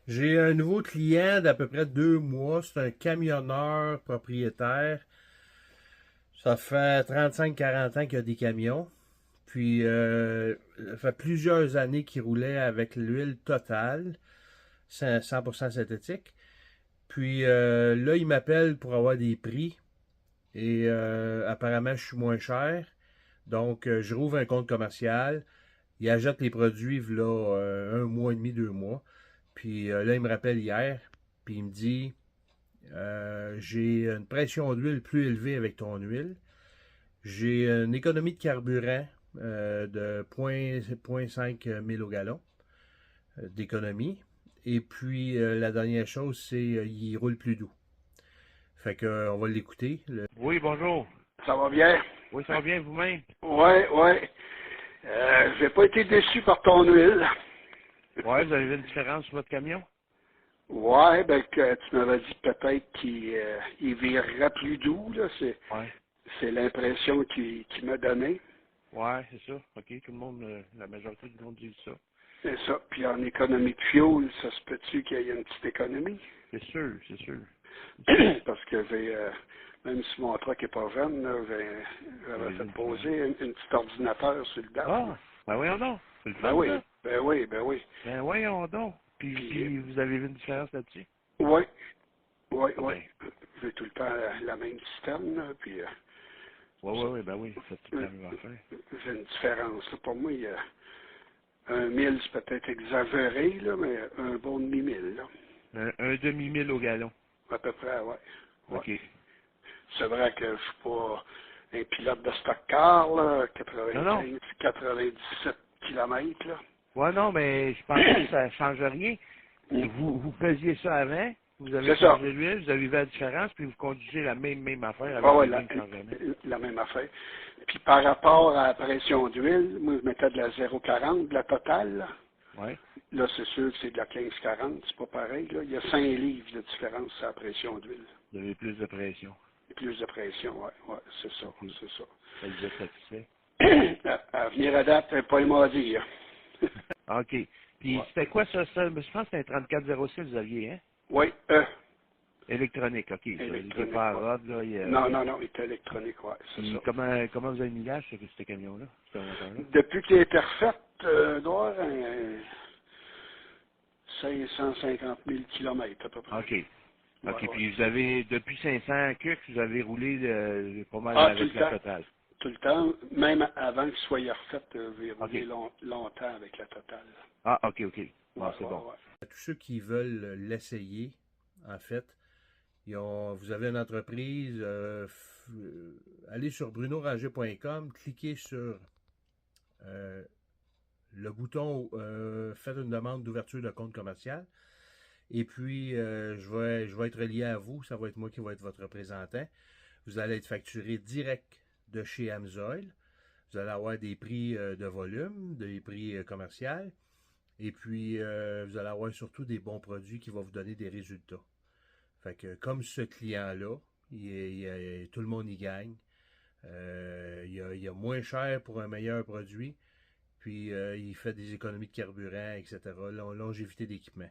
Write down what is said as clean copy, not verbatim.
J'ai un nouveau client d'à peu près 2 mois. C'est un camionneur propriétaire. Ça fait 35-40 ans qu'il a des camions. Puis, ça fait plusieurs années qu'il roulait avec l'huile Total, 100% synthétique. Puis là, il m'appelle pour avoir des prix. Et apparemment, je suis moins cher. Donc, je rouvre un compte commercial. Il achète les produits, là, 1 mois et demi, 2 mois. Puis là, il me rappelle hier. Puis il me dit, j'ai une pression d'huile plus élevée avec ton huile. J'ai une économie de carburant de 0,5 000 au gallon d'économie. Et puis, la dernière chose, c'est il roule plus doux. Fait que, on va l'écouter. Oui, bonjour. Ça va bien? Oui, ça va bien vous-même? Ouais, ouais. J'ai pas été déçu par ton huile. Oui, vous avez vu une différence sur votre camion? Ouais, ben que tu m'avais dit peut-être qu'il virerait plus doux, là. Oui. C'est l'impression qu'il m'a donnée. Oui, c'est ça. OK, tout le monde, la majorité du monde dit ça. C'est ça. Puis en économie de fuel, ça se peut-tu qu'il y ait une petite économie? C'est sûr, c'est sûr. C'est sûr. Parce que même si mon truck n'est pas jeune, là, Vous j'avais avez vu fait une différence. poser une petite ordinateur sur le DAF, là. Ah, ben voyons donc. C'est le Ben fun, oui, ça. ben oui, ben oui. Ben voyons donc. Puis, Puis vous avez vu une différence là-dessus? oui, oui, Ah oui. ben, J'ai tout le temps la même système, là, puis oui, ben oui, c'est toute j'ai la même affaire. une différence. Là. Pour moi, il y a un mille, c'est peut-être exagéré, là, mais un bon demi-mille, là. Un demi-mille au gallon. À peu près, ouais. Ouais. OK. C'est vrai que je suis pas un pilote de stock car, là, Non, non. 95, 97 kilomètres, là. Ouais, non, mais je pense que ça change rien. Mm. Vous faisiez ça avant, vous avez C'est ça. changé l'huile, vous avez vu la différence, puis vous conduisez la même affaire Ah avec ouais, le même changement. la même affaire. Puis par rapport à la pression d'huile, moi, je mettais de la 0,40, de la totale, là. Ouais. Là, c'est sûr que c'est de la 15-40, c'est pas pareil. Là. Il y a 5 livres de différence sur la pression d'huile. Vous avez plus de pression. Plus de pression, ouais, ouais, c'est ça, OK. c'est ça. Ça vous êtes satisfait. À venir à date, pas le mot à dire. OK. Puis Ouais. c'était quoi ça? Je pense que c'était un 3406 vous aviez, hein? Oui, Électronique, OK. Ça, il était électronique, pas à ouais. rod, là. Non, OK. non, non, il est électronique, ouais, c'est Puis ça. comment vous avez mis l'âge sur ce camion-là, ce moteur-là? Depuis qu'il a été refait, il doit avoir 550 000 kilomètres à peu près. OK. Ouais, OK. ouais. Puis vous avez, depuis 500 cucs, vous avez roulé pas mal Ah, tout le avec la temps. totale. Tout le temps, même avant qu'il soit refait, j'ai roulé OK. longtemps avec la totale. Ah, OK, OK. Ouais, Bon, c'est bon. ouais, ouais. À tous ceux qui veulent l'essayer, en fait, vous avez une entreprise, allez sur brunoranger.com, cliquez sur euh, le bouton Faites une demande d'ouverture de compte commercial. Et puis, je vais être lié à vous. Ça va être moi qui va être votre représentant. Vous allez être facturé direct de chez Amsoil. Vous allez avoir des prix de volume, des prix commerciaux. Et puis, vous allez avoir surtout des bons produits qui vont vous donner des résultats. Fait que, comme ce client-là, tout le monde y gagne. Il y a moins cher pour un meilleur produit. Puis, il fait des économies de carburant, etc. Longévité d'équipement.